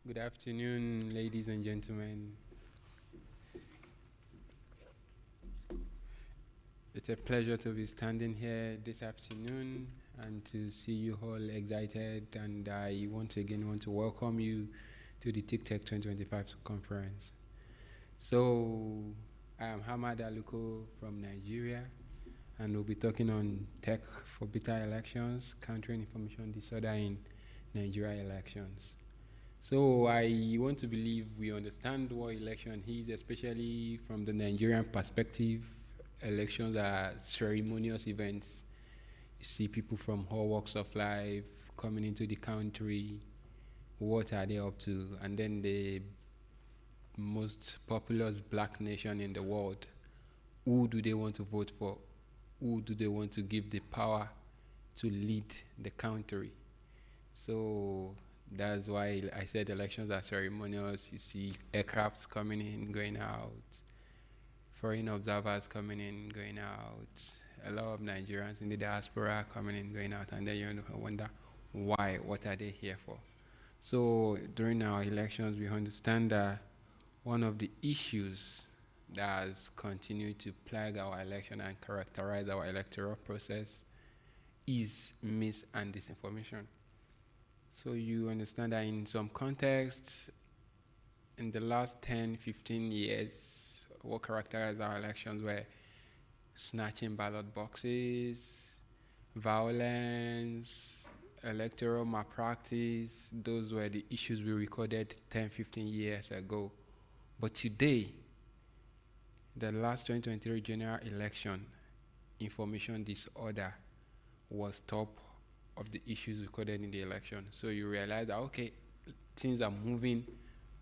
Good afternoon, ladies and gentlemen. It's a pleasure to be standing here this afternoon and to see you all excited. And I once again want to welcome you to the TICTeC 2025 conference. So, I am Ahmad Aluko from Nigeria, and we'll be talking on tech for better elections, countering information disorder in Nigeria elections. So I want to believe we understand what election is, especially from the Nigerian perspective. Elections are ceremonious events. You see people from all walks of life coming into the country. What are they up to? And then the most populous black nation in the world. Who do they want to vote for? Who do they want to give the power to lead the country? So that's why I said elections are ceremonious. You see aircrafts coming in, going out, foreign observers coming in, going out, a lot of Nigerians in the diaspora coming in, going out, and then you wonder why, what are they here for? So during our elections, we understand that one of the issues that has continued to plague our election and characterize our electoral process is mis and disinformation. So you understand that in some contexts, in the last 10, 15 years, what characterized our elections were snatching ballot boxes, violence, electoral malpractice. Those were the issues we recorded 10, 15 years ago. But today, the last 2023 general election, information disorder was top of the issues recorded in the election. So you realize that, okay, things are moving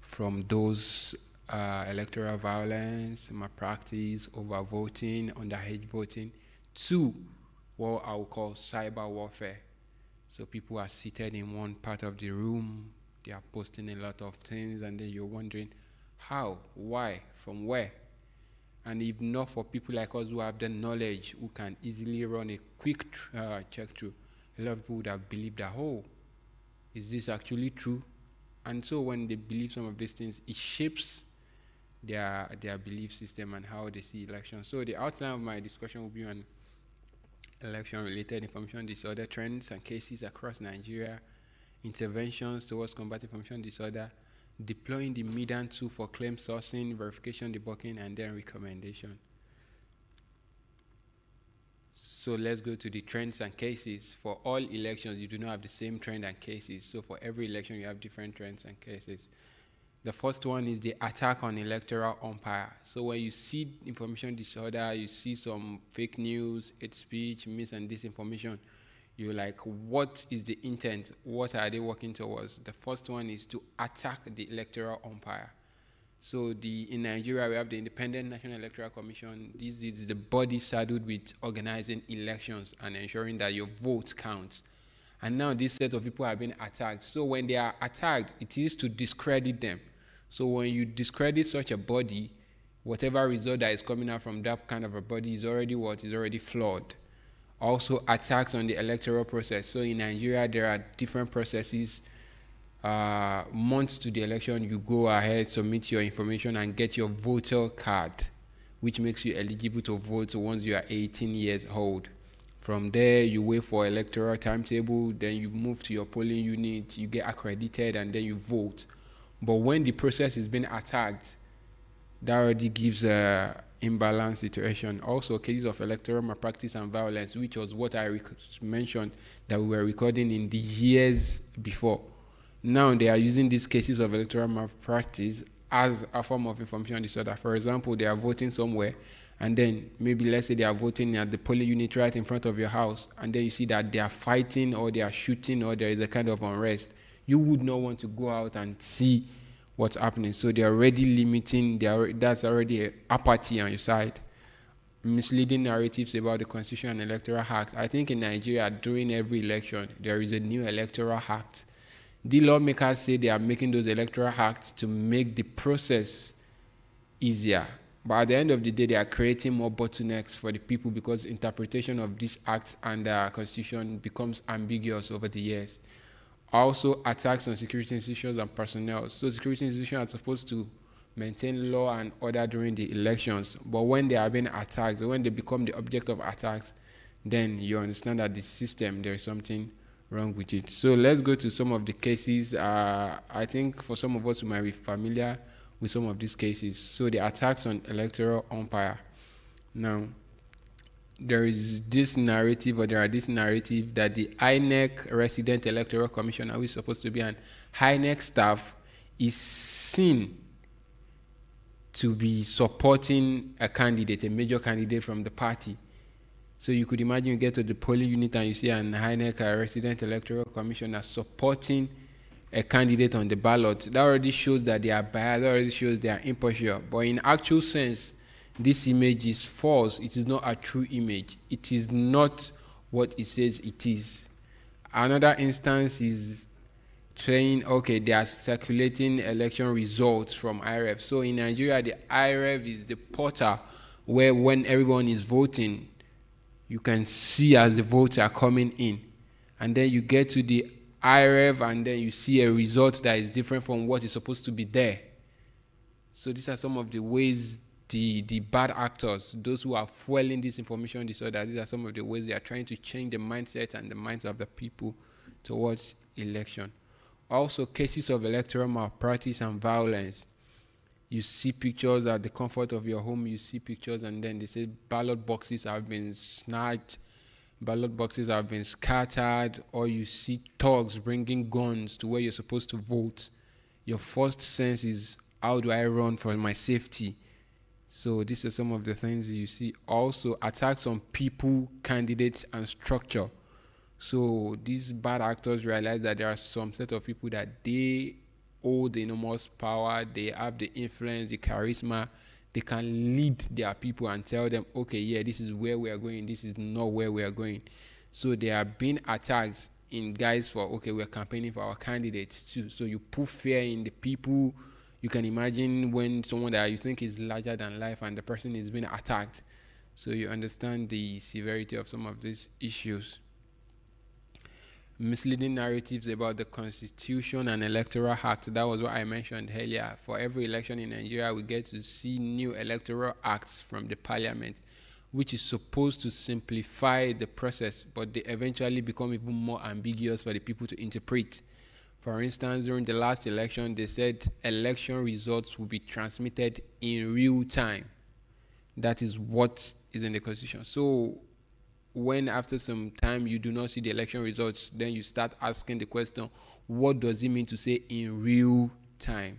from those electoral violence, malpractice, overvoting, underage voting, to what I would call cyber warfare. So people are seated in one part of the room, they are posting a lot of things, and then you're wondering how, why, from where. And if not for people like us who have the knowledge, who can easily run a quick check through, a lot of people would have believed that, oh, is this actually true? And so when they believe some of these things, it shapes their belief system and how they see elections. So the outline of my discussion will be on election-related information disorder trends and cases across Nigeria, interventions towards combating information disorder, deploying the median tool for claim sourcing, verification, debunking, and then recommendation. So let's go to the trends and cases. For all elections, you do not have the same trend and cases. So for every election, you have different trends and cases. The first one is the attack on electoral umpire. So when you see information disorder, you see some fake news, hate speech, mis and disinformation, you're like, what is the intent? What are they working towards? The first one is to attack the electoral umpire. So in Nigeria, we have the Independent National Electoral Commission. This is the body saddled with organizing elections and ensuring that your vote counts. And now this set of people are being attacked. So when they are attacked, it is to discredit them. So when you discredit such a body, whatever result that is coming out from that kind of a body is already what? Is already flawed. Also attacks on the electoral process. So in Nigeria, there are different processes. Months to the election, you go ahead, submit your information, and get your voter card, which makes you eligible to vote once you are 18 years old. From there, you wait for electoral timetable, then you move to your polling unit, you get accredited, and then you vote. But when the process is being attacked, that already gives a imbalanced situation. Also, cases of electoral malpractice and violence, which was what I mentioned that we were recording in the years before. Now they are using these cases of electoral malpractice as a form of information disorder. For example, they are voting somewhere, and then maybe let's say they are voting at the polling unit right in front of your house, and then you see that they are fighting or they are shooting or there is a kind of unrest. You would not want to go out and see what's happening. So they are already limiting, that's already apathy on your side. Misleading narratives about the Constitution and Electoral Act. I think in Nigeria, during every election, there is a new Electoral Act. The lawmakers say they are making those electoral acts to make the process easier. But at the end of the day, they are creating more bottlenecks for the people because interpretation of these acts and the constitution becomes ambiguous over the years. Also, attacks on security institutions and personnel. So security institutions are supposed to maintain law and order during the elections, but when they are being attacked, when they become the object of attacks, then you understand that the system, there is something wrong with it. So let's go to some of the cases. I think for some of us who might be familiar with some of these cases. So the attacks on electoral umpire. Now, there is this narrative, or there are this narrative, that the INEC resident electoral commissioner, who is supposed to be an INEC staff, is seen to be supporting a candidate, a major candidate from the party. So you could imagine you get to the polling unit and you see an INEC resident electoral commissioner supporting a candidate on the ballot. That already shows that they are biased, that already shows they are impartial. But in actual sense, this image is false. It is not a true image. It is not what it says it is. Another instance is saying, okay, they are circulating election results from IREF. So in Nigeria, the IREF is the portal where when everyone is voting, you can see as the votes are coming in. And then you get to the IREF and then you see a result that is different from what is supposed to be there. So these are some of the ways the bad actors, those who are fueling this information disorder, these are some of the ways they are trying to change the mindset and the minds of the people towards election. Also, cases of electoral malpractice and violence. You see pictures at the comfort of your home, you see pictures, and then they say ballot boxes have been snatched, ballot boxes have been scattered, or you see thugs bringing guns to where you're supposed to vote. Your first sense is, how do I run for my safety? So these are some of the things you see. Also, attacks on people, candidates, and structure. So these bad actors realize that there are some set of people that they hold the enormous power, they have the influence, the charisma, they can lead their people and tell them, okay, yeah, this is where we are going, this is not where we are going. So they are being attacked in guise for, okay, we're campaigning for our candidates too. So you put fear in the people. You can imagine when someone that you think is larger than life and the person is being attacked. So you understand the severity of some of these issues. Misleading narratives about the Constitution and Electoral Act. That was what I mentioned earlier. For every election in Nigeria, we get to see new electoral acts from the parliament, which is supposed to simplify the process, but they eventually become even more ambiguous for the people to interpret. For instance, during the last election, they said election results will be transmitted in real time. That is what is in the Constitution. So when after some time you do not see the election results, then you start asking the question, what does it mean to say in real time?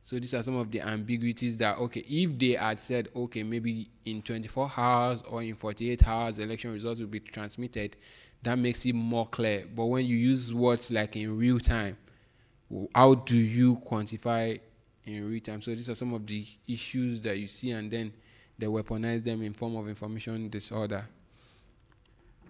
So these are some of the ambiguities that, okay, if they had said, okay, maybe in 24 hours or in 48 hours, the election results will be transmitted, that makes it more clear. But when you use words like in real time, how do you quantify in real time? So these are some of the issues that you see, and then they weaponize them in form of information disorder.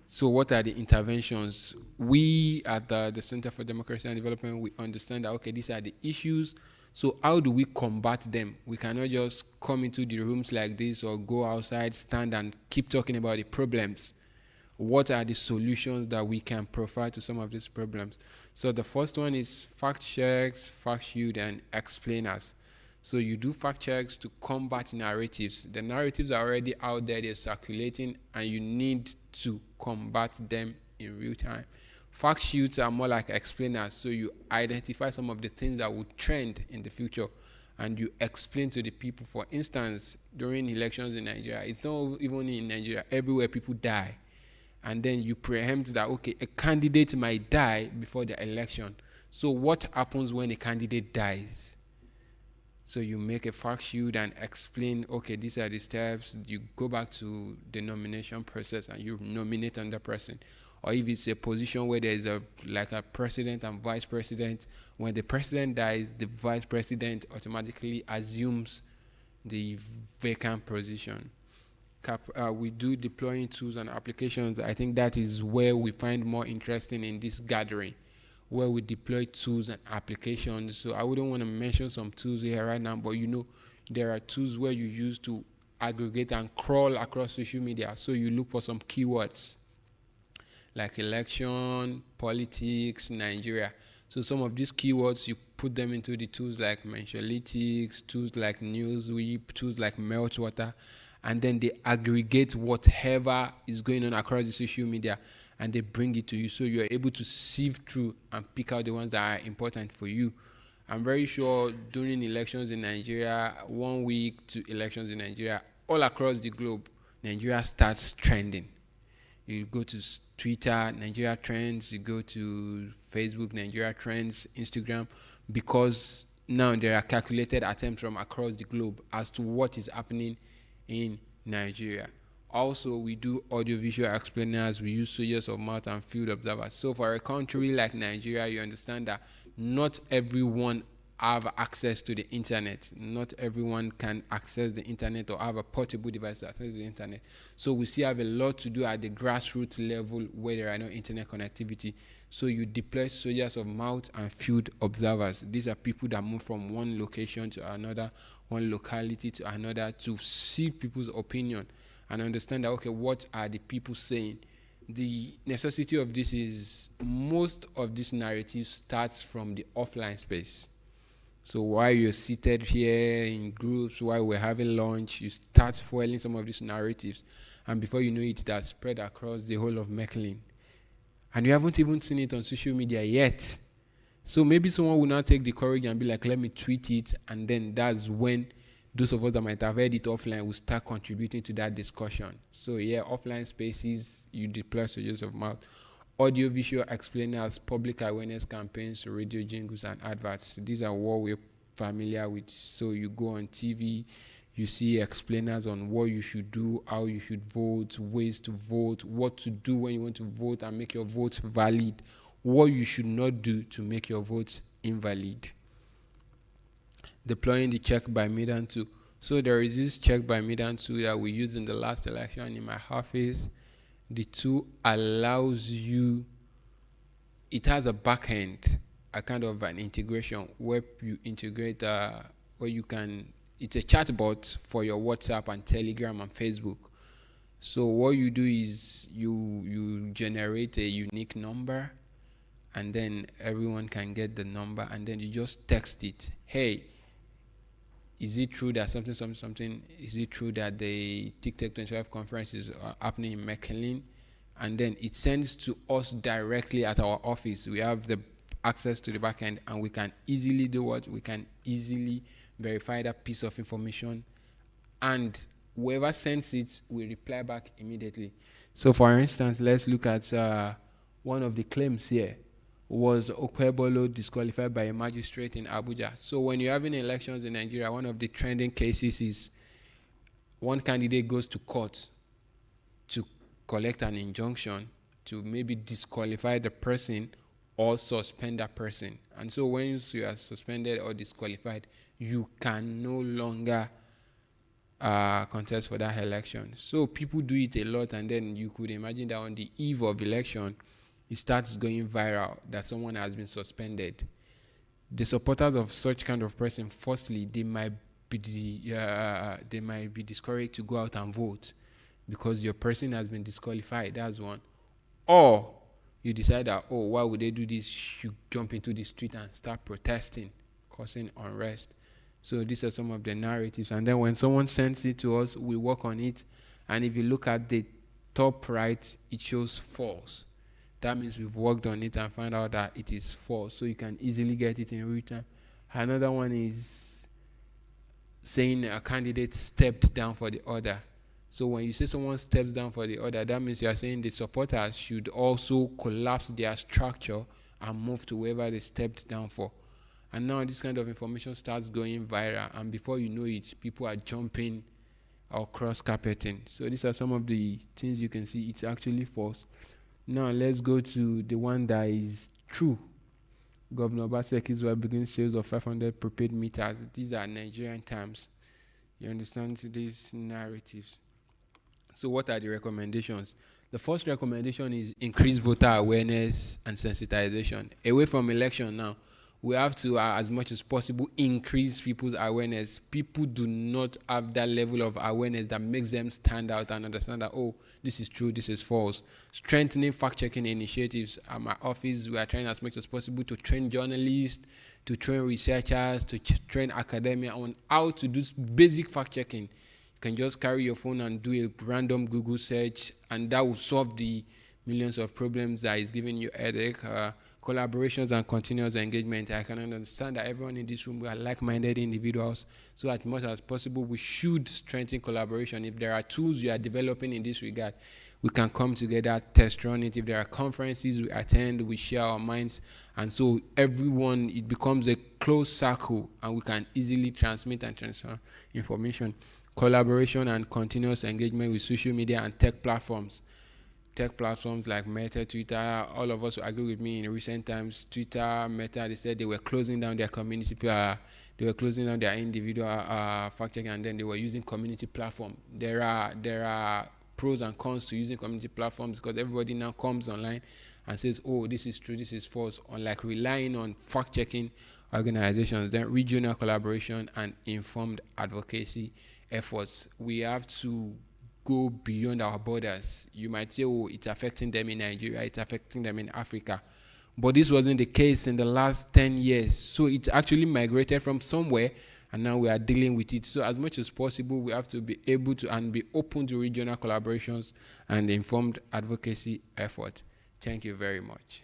So what are the interventions? We at the Center for Democracy and Development, we understand that, okay, these are the issues. So how do we combat them? We cannot just come into the rooms like this or go outside, stand and keep talking about the problems. What are the solutions that we can provide to some of these problems? So the first one is fact checks, fact shield, and explainers. So you do fact checks to combat narratives. The narratives are already out there, they're circulating, and you need to combat them in real time. Fact sheets are more like explainers. So you identify some of the things that will trend in the future, and you explain to the people. For instance, during elections in Nigeria, it's not even in Nigeria, everywhere people die. And then you preempt that, okay, a candidate might die before the election. So what happens when a candidate dies? So you make a fact sheet and explain, okay, these are the steps. You go back to the nomination process and you nominate another person. Or if it's a position where there is a president and vice president, when the president dies, the vice president automatically assumes the vacant position. We do deploying tools and applications. I think that is where we find more interesting in this gathering, where we deploy tools and applications. So I wouldn't want to mention some tools here right now, but there are tools where you use to aggregate and crawl across social media. So you look for some keywords. like election, politics, Nigeria. So some of these keywords, you put them into the tools like Mentionlytics, tools like Newsweek, tools like Meltwater, and then they aggregate whatever is going on across the social media and they bring it to you. So you're able to sieve through and pick out the ones that are important for you. I'm very sure during elections in Nigeria, 1 week to elections in Nigeria, all across the globe, Nigeria starts trending. You go to Twitter, Nigeria trends, you go to Facebook, Nigeria trends, Instagram, because now there are calculated attempts from across the globe as to what is happening in Nigeria. Also, we do audiovisual explainers, we use soldiers of mouth and field observers. So for a country like Nigeria, you understand that not everyone have access to the internet. Not everyone can access the internet or have a portable device to access the internet. So we still have a lot to do at the grassroots level where there are no internet connectivity. So you deploy soldiers of mouth and field observers. These are people that move from one location to another, one locality to another, to see people's opinion and understand that, okay, what are the people saying? The necessity of this is most of this narrative starts from the offline space. So while you're seated here in groups, while we're having lunch, you start fueling some of these narratives. And before you know it, it has spread across the whole of Mechlin. And you haven't even seen it on social media yet. So maybe someone will now take the courage and be like, let me tweet it. And then that's when those of us that might have heard it offline will start contributing to that discussion. So yeah, offline spaces, you deploy soldiers of mouth. Audio visual explainers, public awareness campaigns, radio jingles and adverts. These are what we're familiar with. So you go on TV, you see explainers on what you should do, how you should vote, ways to vote, what to do when you want to vote and make your votes valid, what you should not do to make your votes invalid. Deploying the check by Midan tool. So there is this check by Midan tool that we used in the last election in my office. The tool allows you, it has a backend, a kind of an integration where you integrate, where you can, it's a chatbot for your WhatsApp and Telegram and Facebook. So what you do is you generate a unique number, and then everyone can get the number, and then you just text it. Hey, is it true that something, is it true that the TICTeC 25 conference is happening in Mechlin? And then it sends to us directly at our office. We have the access to the backend, and we can easily do what? We can easily verify that piece of information, and whoever sends it will reply back immediately. So for instance, let's look at one of the claims here. Was Okwebolo disqualified by a magistrate in Abuja? So when you're having elections in Nigeria, one of the trending cases is one candidate goes to court to collect an injunction to maybe disqualify the person or suspend that person. And so when you are suspended or disqualified, you can no longer contest for that election. So people do it a lot, and then you could imagine that on the eve of election, it starts going viral that someone has been suspended. The supporters of such kind of person, firstly, they might be discouraged to go out and vote because your person has been disqualified. That's one. Or you decide that, oh, why would they do this? You jump into the street and start protesting, causing unrest. So these are some of the narratives. And then when someone sends it to us, we work on it. And if you look at the top right, it shows false. That means we've worked on it and found out that it is false. So you can easily get it in real time. Another one is saying a candidate stepped down for the order. So when you say someone steps down for the order, that means you are saying the supporters should also collapse their structure and move to wherever they stepped down for. And now this kind of information starts going viral, and before you know it, people are jumping or cross-carpeting. So these are some of the things you can see. It's actually false. Now let's go to the one that is true. Governor Obaseki's will begin sales of 500 prepaid meters. These are Nigerian terms. You understand these narratives? So what are the recommendations? The first recommendation is increase voter awareness and sensitization. Away from election now, we have to, as much as possible, increase people's awareness. People do not have that level of awareness that makes them stand out and understand that, oh, this is true, this is false. Strengthening fact-checking initiatives. At my office, we are trying as much as possible to train journalists, to train researchers, to train academia on how to do basic fact-checking. You can just carry your phone and do a random Google search, and that will solve the millions of problems that is giving you headache. Collaborations and continuous engagement. I can understand that everyone in this room, we are like-minded individuals, so as much as possible we should strengthen collaboration. If there are tools you are developing in this regard, we can come together, test run it. If there are conferences we attend, we share our minds, and so everyone, it becomes a closed circle and we can easily transmit and transfer information. Collaboration and continuous engagement with social media and tech platforms. Tech platforms like Meta, Twitter, all of us will agree with me in recent times. Twitter, Meta, they said they were closing down their community, they were closing down their individual fact checking, and then they were using community platform. There are pros and cons to using community platforms, because everybody now comes online and says, oh, this is true, this is false, unlike relying on fact checking organizations. Then regional collaboration and informed advocacy efforts. We have to go beyond our borders. You might say, oh, it's affecting them in Nigeria, it's affecting them in Africa. But this wasn't the case in the last 10 years. So it actually migrated from somewhere, and now we are dealing with it. So as much as possible, we have to be able to and be open to regional collaborations and informed advocacy effort. Thank you very much.